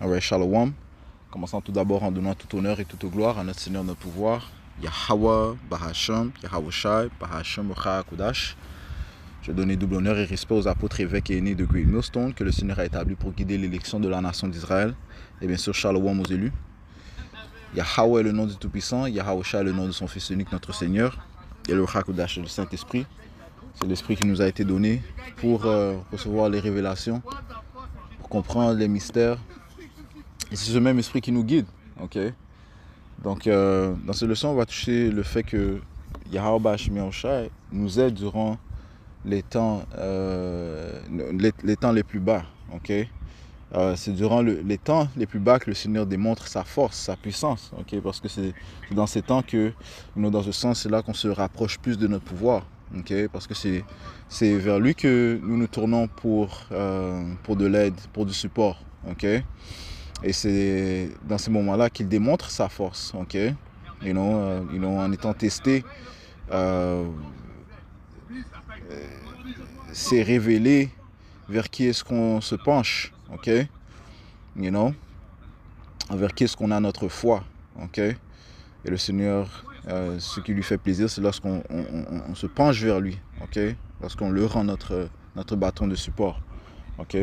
Alright, Shalom. Commençons tout d'abord en donnant tout honneur et toute gloire à notre Seigneur, notre pouvoir. Yahweh, Bahashem, Yahweh Shai, Bahashem, Kodash. Je donne double honneur et respect aux apôtres, évêques et aînés de Great Millstone que le Seigneur a établi pour guider l'élection de la nation d'Israël. Et bien sûr, Shalom aux élus. Yahweh est le nom du Tout-Puissant, Yahweh Shai est le nom de son Fils unique, notre Seigneur. Et le Kodash, le Saint-Esprit. C'est l'Esprit qui nous a été donné pour recevoir les révélations, pour comprendre les mystères. Et c'est ce même esprit qui nous guide. Ok. Donc, dans cette leçon, on va toucher le fait que Yahweh Shai nous aide durant les temps les plus bas. Ok. C'est durant les temps les plus bas que le Seigneur démontre sa force, sa puissance. Ok. Parce que c'est dans ces temps que, dans ce sens, c'est là qu'on se rapproche plus de notre pouvoir. Ok. Parce que c'est vers lui que nous nous tournons pour de l'aide, pour du support. Ok. Et c'est dans ces moments-là qu'il démontre sa force, ok? En étant testé, c'est révélé vers qui est-ce qu'on se penche, ok? Vers qui est-ce qu'on a notre foi, ok? Et le Seigneur, ce qui lui fait plaisir, c'est lorsqu'on se penche vers lui, ok? Lorsqu'on le rend notre bâton de support, ok?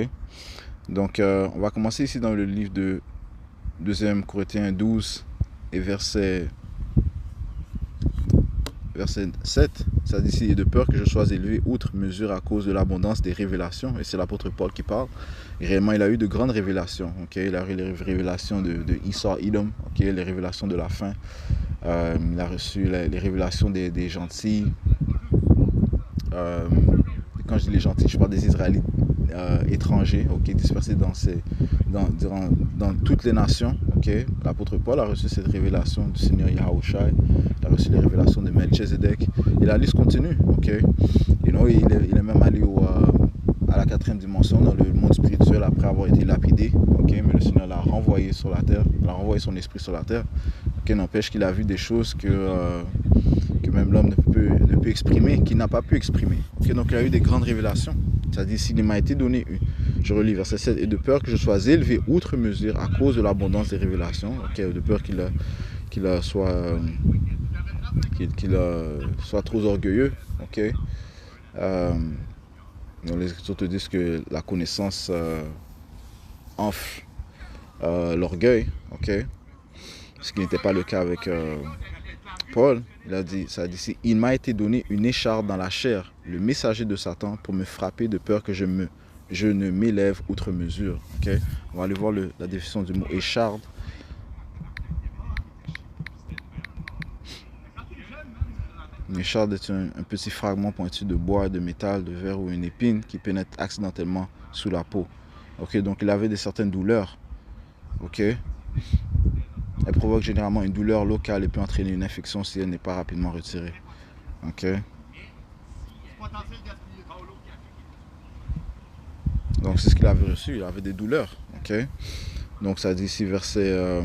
Donc, on va commencer ici dans le livre de 2 Corinthiens 12 et verset 7. Ça dit ici, « Et de peur que je sois élevé outre mesure à cause de l'abondance des révélations. » Et c'est l'apôtre Paul qui parle. Et réellement, il a eu de grandes révélations. Okay? Il a eu les révélations de Esau, Edom, okay? Les révélations de la fin. Il a reçu les révélations des gentils. Quand je dis les gentils, je parle des Israélites étrangers, okay, dispersés dans toutes les nations. Okay. L'apôtre Paul a reçu cette révélation du Seigneur Yahweh Shai. Il a reçu les révélations de Melchizedek. Et la liste continue. Okay. Il est même allé à la 4e dimension, dans le monde spirituel, après avoir été lapidé. Okay. Mais le Seigneur l'a renvoyé sur la terre. Il a renvoyé son esprit sur la terre. Okay. N'empêche qu'il a vu des choses que même l'homme ne peut exprimer, qu'il n'a pas pu exprimer. Okay. Donc il a eu des grandes révélations. C'est-à-dire, s'il m'a été donné, je relis verset 7, « Et de peur que je sois élevé outre mesure à cause de l'abondance des révélations. » Okay. De peur qu'il soit trop orgueilleux. Okay. Les Écritures te disent que la connaissance enfle l'orgueil. Okay. Ce qui n'était pas le cas avec Paul. Ça dit ici, « Il m'a été donné une écharpe dans la chair, le messager de Satan, pour me frapper de peur que je ne m'élève outre mesure. » Okay? On va aller voir la définition du mot écharpe. Une écharpe est un petit fragment pointu de bois, de métal, de verre ou une épine qui pénètre accidentellement sous la peau. Okay? Donc il avait certaines douleurs. Okay? Elle provoque généralement une douleur locale et peut entraîner une infection si elle n'est pas rapidement retirée. Okay? Donc c'est ce qu'il avait reçu, il avait des douleurs. Okay? Donc ça dit ici verset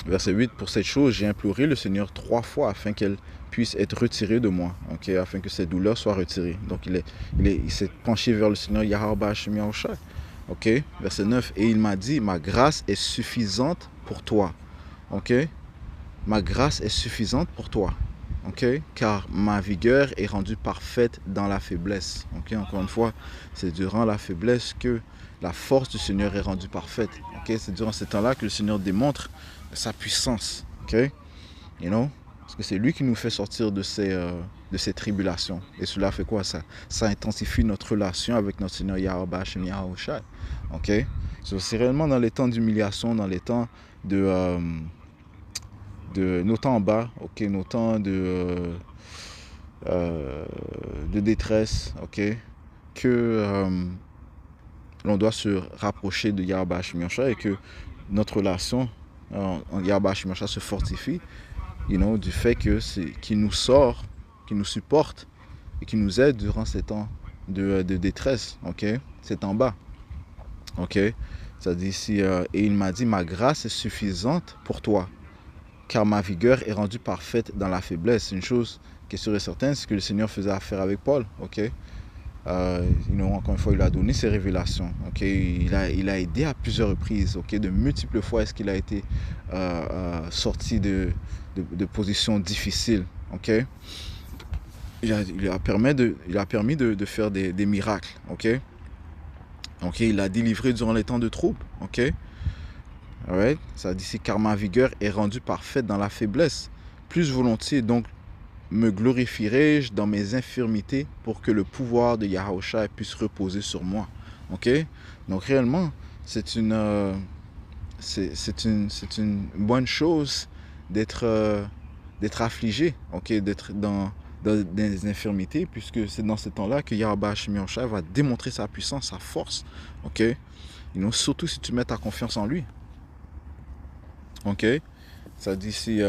8, « Pour cette chose, j'ai imploré le Seigneur 3 fois afin qu'elle puisse être retirée de moi. Okay? Afin que cette douleur soit retirée. » Donc il s'est penché vers le Seigneur Yahweh Shai. Okay? Verset 9, « Et il m'a dit, ma grâce est suffisante pour toi. » Okay? Ma grâce est suffisante pour toi. Okay? Car ma vigueur est rendue parfaite dans la faiblesse. Okay? Encore une fois, c'est durant la faiblesse que la force du Seigneur est rendue parfaite. Okay? C'est durant ce temps-là que le Seigneur démontre sa puissance. Okay? Parce que c'est lui qui nous fait sortir de ces tribulations. Et cela fait quoi? Ça intensifie notre relation avec notre Seigneur Yahweh Shai. Okay? C'est réellement dans les temps d'humiliation, dans les temps de nos temps en bas, okay, nos temps de détresse, okay, que l'on doit se rapprocher de Yahweh Shai et que notre relation en Yahweh Shai se fortifie, du fait qu'il nous sort, qu'il nous supporte et qu'il nous aide durant ces temps de détresse, okay, c'est en bas. Okay. Ça dit ici, « Et il m'a dit, ma grâce est suffisante pour toi. Car ma vigueur est rendue parfaite dans la faiblesse. » C'est une chose qui est sûre et certaine, c'est ce que le Seigneur faisait affaire avec Paul. Okay? Encore une fois, il a donné ses révélations. Okay? Il a aidé à plusieurs reprises. Okay? De multiples fois, est-ce qu'il a été sorti de positions difficiles. Okay? Il a permis de faire des miracles. Okay? Okay? Il a délivré durant les temps de trouble. Okay? Alright? Ça dit ici, car ma vigueur est rendue parfaite dans la faiblesse. Plus volontiers, donc, me glorifierai-je dans mes infirmités pour que le pouvoir de Yahushua puisse reposer sur moi. Ok? Donc réellement, c'est une bonne chose d'être affligé, ok? D'être dans des infirmités, puisque c'est dans ce temps-là que Yahushua va démontrer sa puissance, sa force. Ok? Surtout si tu mets ta confiance en lui. Ok? Ça dit ici,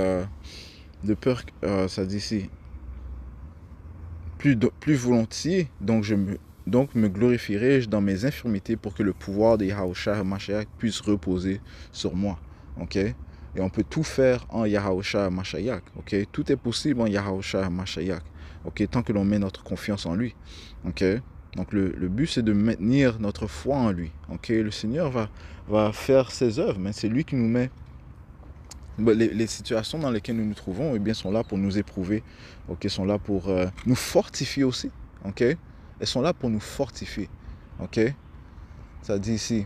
de peur, ça dit ici, plus volontiers, donc me glorifierai-je dans mes infirmités pour que le pouvoir de Yahushua HaMashiach puisse reposer sur moi. Ok? Et on peut tout faire en Yahushua HaMashiach. Ok? Tout est possible en Yahushua HaMashiach. Ok? Tant que l'on met notre confiance en lui. Ok? Donc le but, c'est de maintenir notre foi en lui. Ok? Le Seigneur va faire ses œuvres, mais c'est lui qui nous met. Les situations dans lesquelles nous nous trouvons, eh bien, sont là pour nous éprouver, ok, sont là pour nous fortifier aussi, ok. Elles sont là pour nous fortifier, ok. Ça dit ici,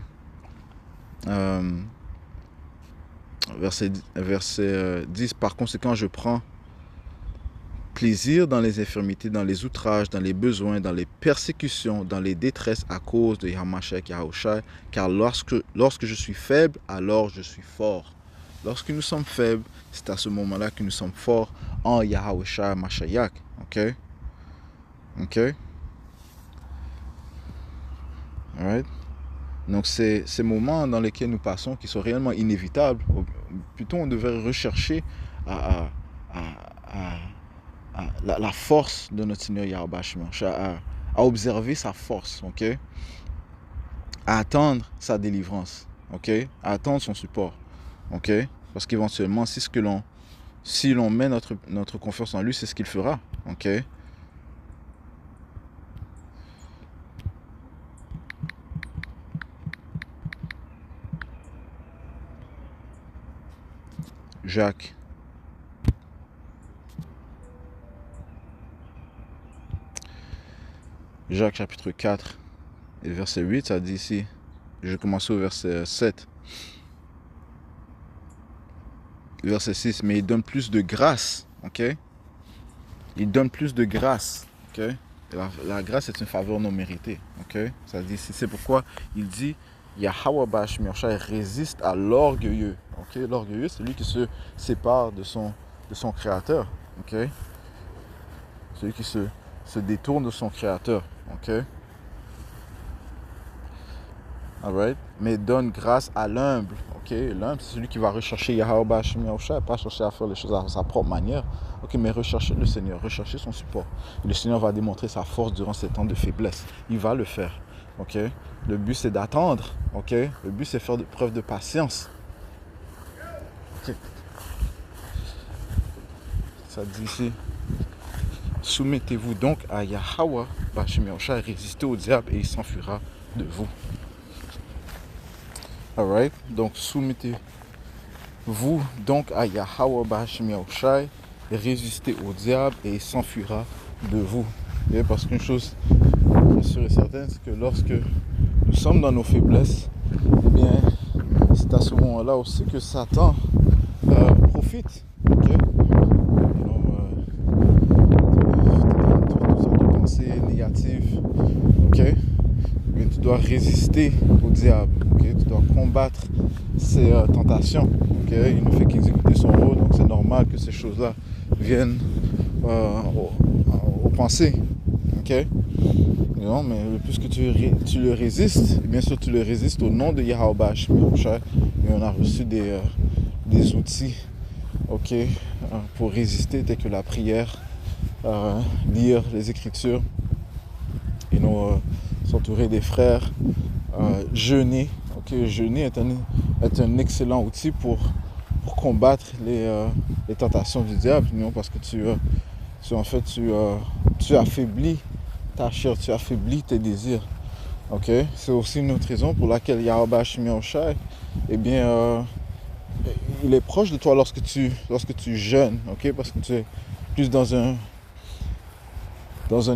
verset 10, par conséquent, je prends plaisir dans les infirmités, dans les outrages, dans les besoins, dans les persécutions, dans les détresses à cause de Hamashiach Yahushua, car lorsque je suis faible, alors je suis fort. Lorsque nous sommes faibles, c'est à ce moment-là que nous sommes forts en Yahushua HaMashiach. Ok? Ok? Alright? Donc, c'est ces moments dans lesquels nous passons qui sont réellement inévitables. Plutôt, on devrait rechercher la force de notre Seigneur Yahushua HaMashiach, à observer sa force. Ok? À attendre sa délivrance. Ok? À attendre son support. Ok? Parce qu'éventuellement, si l'on met notre confiance en lui, c'est ce qu'il fera. Ok? Jacques chapitre 4 et verset 8, ça dit ici, je vais commencer au verset 7. Verset 6, mais il donne plus de grâce, ok? Il donne plus de grâce, ok? La grâce est une faveur non méritée, ok? Ça dit ici, c'est pourquoi il dit, Yahweh Bashmirshai résiste à l'orgueilleux, ok? L'orgueilleux, c'est lui qui se sépare de son créateur, ok? Celui qui se détourne de son créateur, ok? Alright? Mais donne grâce à l'humble, ok? L'humble, c'est celui qui va rechercher Yahweh Bashim Yahushua, pas chercher à faire les choses à sa propre manière, ok? Mais rechercher le Seigneur, rechercher son support. Et le Seigneur va démontrer sa force durant ces temps de faiblesse. Il va le faire, ok? Le but, c'est d'attendre, ok? Le but, c'est de faire preuve de patience. Okay. Ça dit ici, soumettez-vous donc à Yahweh Bashim Yahushua, résistez au diable et il s'enfuira de vous. Alright, donc soumettez-vous donc à Yahweh Bashim Yahushua, résistez au diable et il s'enfuira de vous. Et parce qu'une chose est sûre et certaine, c'est que lorsque nous sommes dans nos faiblesses, eh bien, c'est à ce moment-là aussi que Satan profite. Okay? Toutes sortes de pensées négatives. Okay? Mais tu dois résister au diable. Okay? Tu dois combattre ses tentations. Okay? Il ne fait qu'exécuter son rôle, donc c'est normal que ces choses-là viennent aux pensées. Okay? Non, mais plus que tu le résistes, bien sûr tu le résistes au nom de Yahweh Bashim Yahushua. Et on a reçu des outils, ok, pour résister, tels que la prière, lire les Écritures, et s'entourer des frères, jeûner. Ok, jeûner est un excellent outil pour combattre les tentations du diable, non, parce que tu affaiblis ta chair, tu affaiblis tes désirs. Ok, c'est aussi une autre raison pour laquelle Yahweh Hashem Yahushai, eh bien, il est proche de toi lorsque tu jeûnes, ok, parce que tu es plus dans un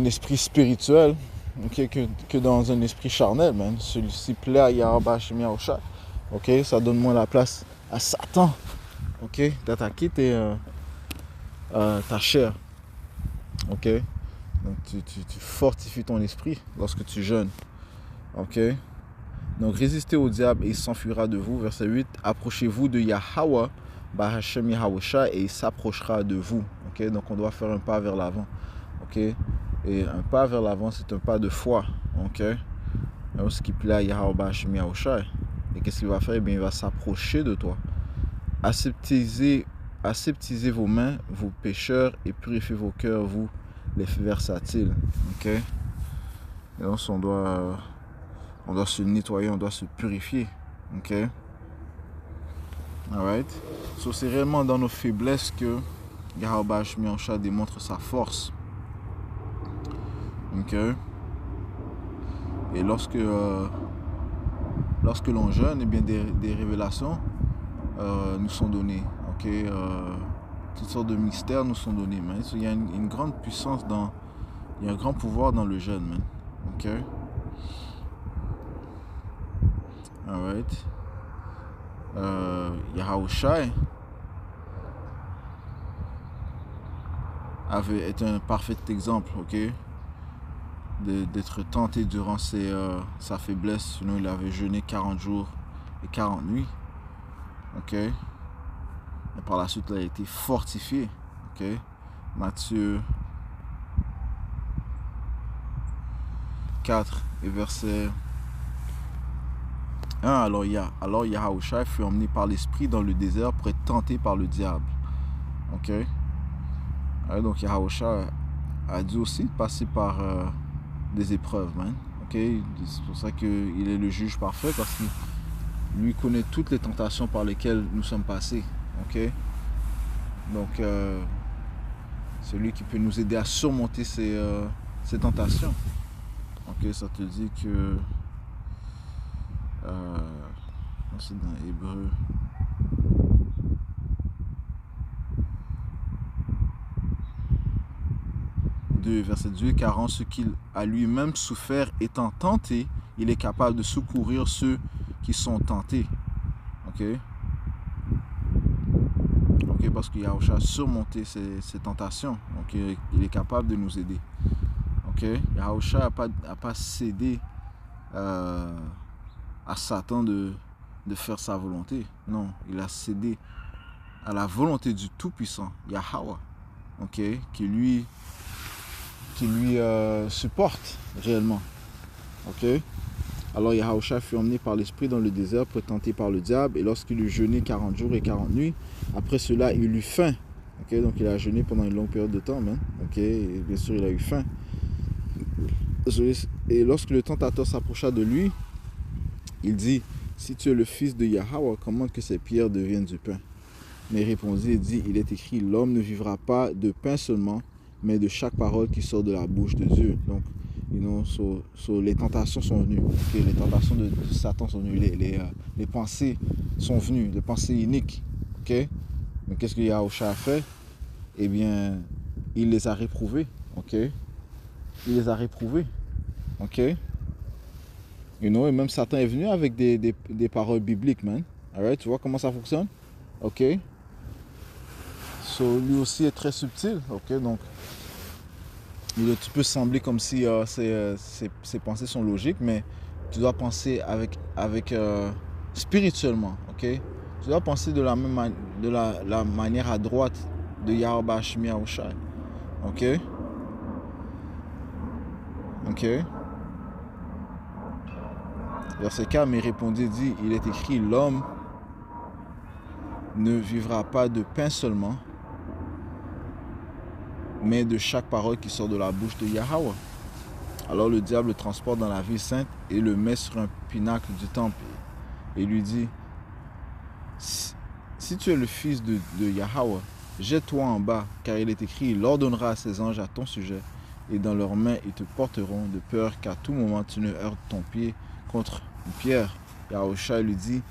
esprit spirituel, ok, que dans un esprit charnel, man. Celui-ci plaît à Yahweh Hashem Yahushai, ok, ça donne moins la place à Satan, ok, d'attaquer ta chair, ok. Donc tu fortifies ton esprit lorsque tu jeûnes. Ok. Donc résistez au diable et il s'enfuira de vous. Verset 8. Approchez-vous de Yahweh, Bahashem Yahusha, et il s'approchera de vous. Ok. Donc on doit faire un pas vers l'avant. Ok. Et un pas vers l'avant, c'est un pas de foi. Ok. Alors, ce qui plaît à Yahweh Bahashem Yahusha. Et qu'est-ce qu'il va faire? Eh bien, il va s'approcher de toi. Aseptisez vos mains, vos pécheurs, et purifiez vos cœurs, vous les versatiles. Ok. Et donc on doit se nettoyer, on doit se purifier. Ok. Alright. So, c'est réellement dans nos faiblesses que Yahweh Hashem Yahushua démontre sa force. Ok. Et lorsque l'on jeûne, eh bien des révélations nous sont données. Ok. Toutes sortes de mystères nous sont donnés. Man. So, il y a une grande puissance il y a un grand pouvoir dans le jeûne, man. Ok. Alright. Yahushai est un parfait exemple, ok, d'être tenté durant sa faiblesse. Sinon, il avait jeûné 40 jours et 40 nuits, ok. Et par la suite, il a été fortifié, ok. Matthieu 4 et verset 1. Alors Yahushua fut emmené par l'esprit dans le désert pour être tenté par le diable, ok. Donc Yahushua a dû aussi passer par des épreuves, man. Ok, c'est pour ça qu'il est le juge parfait, parce qu'il lui connaît toutes les tentations par lesquelles nous sommes passés. Ok, donc c'est lui qui peut nous aider à surmonter ces tentations. Ok, ça te dit que c'est dans Hébreu. Verset 2, car en ce qu'il a lui-même souffert étant tenté, il est capable de secourir ceux qui sont tentés. Ok, parce que Yahushua a surmonté ces tentations. Donc il est capable de nous aider. Ok, Yahushua n'a pas cédé à Satan de faire sa volonté. Non, il a cédé à la volonté du Tout-Puissant, Yahweh, ok, qui lui supporte réellement. Ok. Alors Yahushua fut emmené par l'esprit dans le désert pour être tenté par le diable, et lorsqu'il eut jeûné 40 jours et 40 nuits, après cela il eut faim. Ok, donc il a jeûné pendant une longue période de temps, man. Ok, et bien sûr il a eu faim. Et lorsque le tentateur s'approcha de lui, il dit: si tu es le fils de Yahweh, commande que ces pierres deviennent du pain. Mais il répondit et dit: il est écrit, l'homme ne vivra pas de pain seulement, mais de chaque parole qui sort de la bouche de Dieu. Donc, les tentations sont venues. Okay? Les tentations de Satan sont venues. Les pensées sont venues. Les pensées iniques. Okay? Mais qu'est-ce que Yahushua a fait? Eh bien, il les a réprouvées. Okay? Il les a réprouvées. Ok? Et même Satan est venu avec des paroles bibliques, man. Alright? Tu vois comment ça fonctionne? Ok? So, lui aussi est très subtil. Ok? Donc, tu peux sembler comme si ses pensées sont logiques, mais tu dois penser avec spirituellement, ok? Tu dois penser de la manière à droite de Yahweh Hashem Yahushua, ok? Ok? Verset 4, mais répondit, dit, il est écrit, l'homme ne vivra pas de pain seulement, mais de chaque parole qui sort de la bouche de Yahweh. Alors le diable le transporte dans la ville sainte et le met sur un pinacle du temple et lui dit: si tu es le fils de Yahweh, jette-toi en bas, car il est écrit, il ordonnera à ses anges à ton sujet, et dans leurs mains ils te porteront de peur qu'à tout moment tu ne heurtes ton pied contre une pierre. Yahushua lui dit,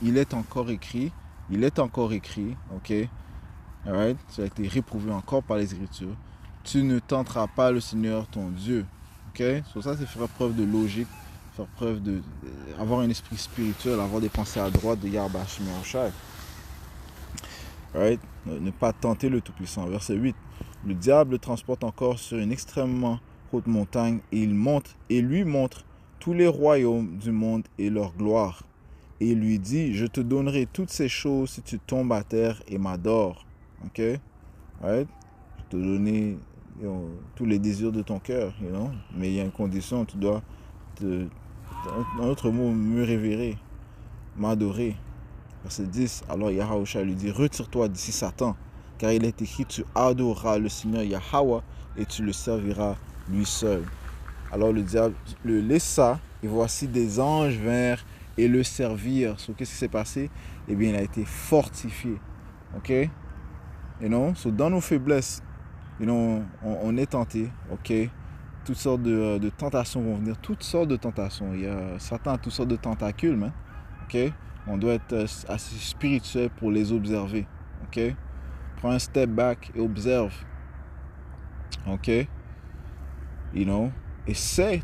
il est encore écrit, ok, alright, ça a été réprouvé encore par les Écritures, tu ne tenteras pas le Seigneur ton Dieu, ok, sur ça c'est faire preuve de logique, faire preuve de, avoir un esprit spirituel, avoir des pensées à droite de Yahweh Hashem Yahushua. Right? Ne pas tenter le Tout-Puissant. Verset 8. Le diable le transporte encore sur une extrêmement haute montagne et il lui montre tous les royaumes du monde et leur gloire. Et il lui dit, je te donnerai toutes ces choses si tu tombes à terre et m'adores. Ok? Right? Je te donner tous les désirs de ton cœur, mais il y a une condition, tu dois, en d'autres mots, me révérer, m'adorer. Verset 10, alors Yahushua lui dit, retire-toi d'ici Satan, car il est écrit, tu adoreras le Seigneur Yahweh et tu le serviras lui seul. Alors le diable le laissa, et voici des anges vinrent et le servirent. So, qu'est-ce qui s'est passé? Eh bien, il a été fortifié. Ok? So, dans nos faiblesses, on est tenté. Ok? Toutes sortes de tentations vont venir, toutes sortes de tentations. Satan a toutes sortes de tentacules, man. Ok? On doit être assez spirituel pour les observer. Ok? Prends un step back et observe. Ok? Et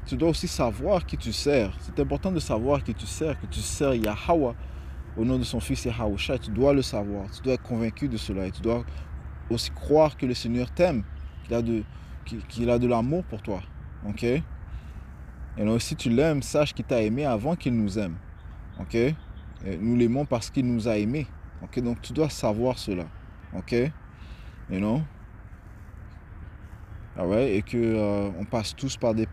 tu dois aussi savoir qui tu sers. C'est important de savoir qui tu sers Yahweh au nom de son fils Yahushua. Tu dois le savoir. Tu dois être convaincu de cela. Et tu dois aussi croire que le Seigneur t'aime, qu'il a de l'amour pour toi. Ok? Et si tu l'aimes, sache qu'il t'a aimé avant qu'il nous aime. Ok? Nous l'aimons parce qu'il nous a aimés. Okay? Donc tu dois savoir cela. Ok? Et que on passe tous par des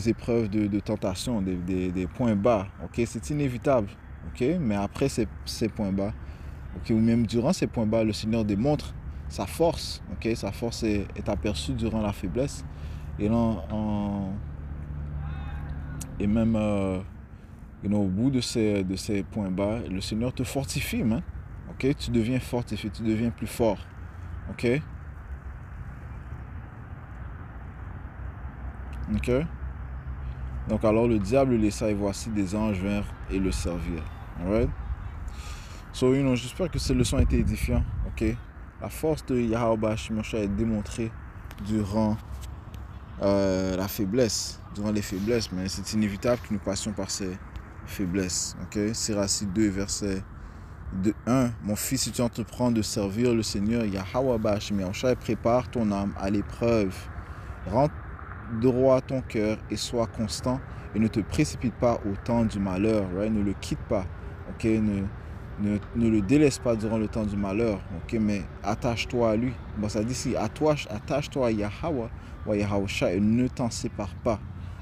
épreuves de tentation, des points bas. Ok? C'est inévitable. Ok? Mais après ces points bas, ou même durant ces points bas, le Seigneur démontre sa force. Ok? Sa force est aperçue durant la faiblesse. Et même au bout de ces points bas, le Seigneur te fortifie, man. Ok? Tu deviens fortifié, tu deviens plus fort. Ok? Ok? Donc alors le diable le laissa et voici des anges vinrent et le servirent. Alright? So, j'espère que ces leçons ont été édifiantes. Ok? La force de Yahweh Hashem est démontrée durant la faiblesse, durant les faiblesses, mais c'est inévitable que nous passions par ces faiblesses. Ok? Sirach 2, verset 1. Mon fils, si tu entreprends de servir le Seigneur Yahweh Hashem Yahushua, prépare ton âme à l'épreuve. Rends droit ton cœur et sois constant et ne te précipite pas au temps du malheur. Right? Ne le quitte pas. Ok? Ne le délaisse pas durant le temps du malheur. Ok? Mais attache-toi à lui. Bon, ça dit ici, attache-toi à Yahweh ou à Yahushua et ne t'en sépare pas,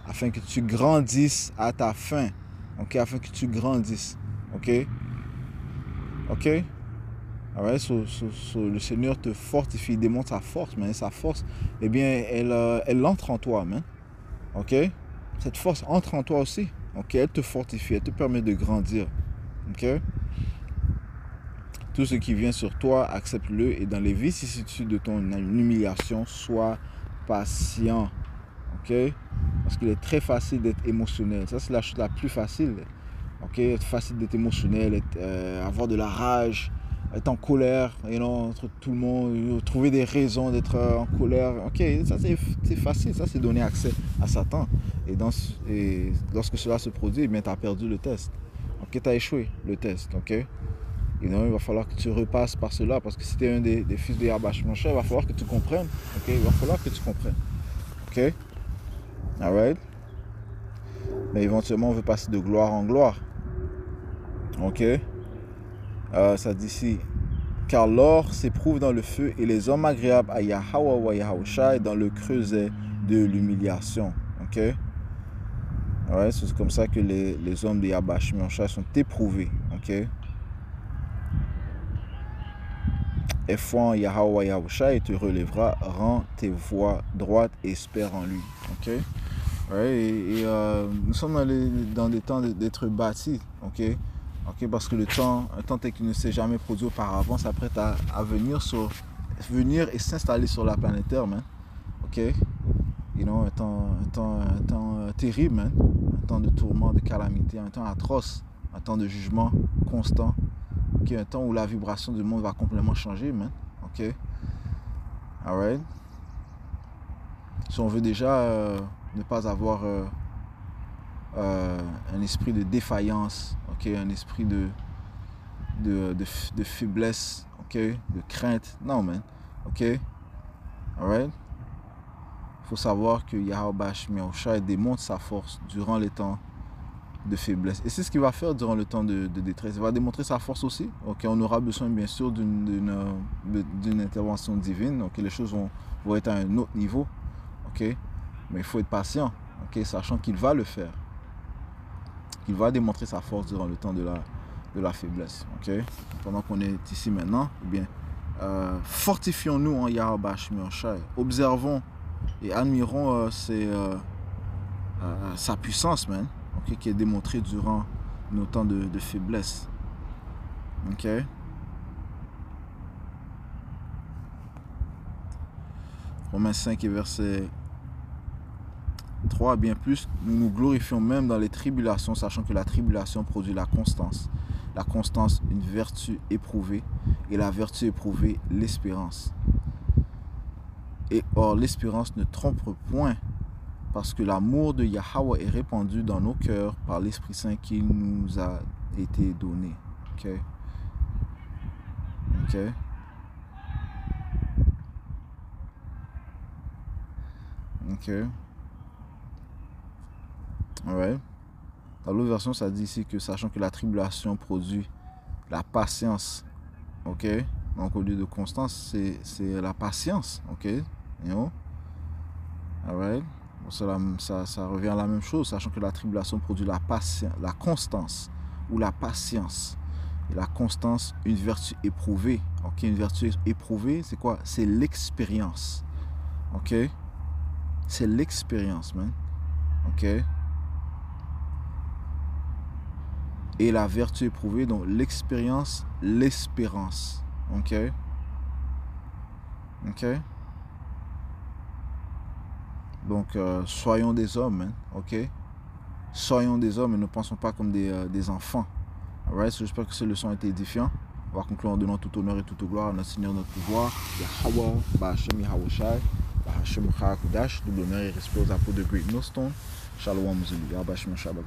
afin que tu grandisses à ta fin. Ok? Afin que tu grandisses. Ok? Ok? Alright? Le Seigneur te fortifie, il démontre sa force, mais sa force, eh bien, elle entre en toi, man. Ok? Cette force entre en toi aussi. Ok? Elle te fortifie, elle te permet de grandir. Ok? Tout ce qui vient sur toi, accepte-le, et dans les vicissitudes de ton humiliation, sois patient. Ok? Parce qu'il est très facile d'être émotionnel. Ça, c'est la chose la plus facile. Ok? C'est facile d'être émotionnel, avoir de la rage, être en colère, entre tout le monde, trouver des raisons d'être en colère. Ok, ça c'est facile, ça c'est donner accès à Satan. Et lorsque cela se produit, eh bien tu as perdu le test. Ok, tu as échoué le test. Ok? Il va falloir que tu repasses par cela, parce que si tu es un des fils de Yahweh Hashem, il va falloir que tu comprennes. Ok? Il va falloir que tu comprennes. Ok? Alright? Mais éventuellement, on veut passer de gloire en gloire. Ok? Ça dit ici, car l'or s'éprouve dans le feu et les hommes agréables à Yahweh ou à Yahushua dans le creuset de l'humiliation. Ok? Ouais, c'est comme ça que les hommes de Yahweh Hashem Yahushua sont éprouvés. Ok? Et foi en Yahweh ou à Yahushua et te relèvera, rends tes voies droites et espère en lui. Ok? Ouais, nous sommes dans des temps d'être bâtis. Ok? Ok, parce que un temps qui ne s'est jamais produit auparavant s'apprête à venir et s'installer sur la planète Terre, man. Ok? un temps terrible, man. Un temps de tourment, de calamité, un temps atroce, un temps de jugement constant, un temps où la vibration du monde va complètement changer, man. Ok? Alright? Si on veut déjà ne pas avoir un esprit de défaillance, ok? Un esprit de faiblesse, ok? De crainte. Non, man. Ok? Alright? Il faut savoir que Yahweh Bashmi Yahushua démontre sa force durant les temps de faiblesse. Et c'est ce qu'il va faire durant le temps de détresse. Il va démontrer sa force aussi. Okay? On aura besoin bien sûr d'une intervention divine. Okay? Les choses vont être à un autre niveau. Okay? Mais il faut être patient, okay? Sachant qu'il va le faire. Il va démontrer sa force durant le temps de la faiblesse. Okay? Pendant qu'on est ici maintenant, eh bien, fortifions-nous en Yahweh Bashmi Yahushua. Observons et admirons sa puissance, man. Okay, qui est démontré durant nos temps de faiblesse. Ok? Romains 5 et verset 3, bien plus, nous nous glorifions même dans les tribulations, sachant que la tribulation produit la constance. La constance, une vertu éprouvée, et la vertu éprouvée, l'espérance. Et or, l'espérance ne trompe point, parce que l'amour de Yahweh est répandu dans nos cœurs par l'Esprit Saint qui nous a été donné. Ok? Ok? Ok? Alright? Dans l'autre version, ça dit ici que sachant que la tribulation produit la patience. Ok? Donc au lieu de constance, c'est la patience. Ok? You know? Alright? Ça revient à la même chose, sachant que la tribulation produit la constance ou la patience. Et la constance, une vertu éprouvée. Ok? Une vertu éprouvée, c'est quoi? C'est l'expérience. Ok? C'est l'expérience, man. Ok? Et la vertu éprouvée, donc l'expérience, l'espérance. Ok? Ok? Donc, soyons des hommes, hein, ok? Soyons des hommes et ne pensons pas comme des enfants. Alright? So, j'espère que ces leçons ont été édifiantes. On va conclure en donnant tout honneur et toute gloire à notre Seigneur, notre pouvoir. Yahweh, Ba'Hashem Yahawashi, Ba'Hashem Charakudash, double honneur et respect aux apôtres de Great Millstone. Shalom, Zulu, Yahweh Shabbat.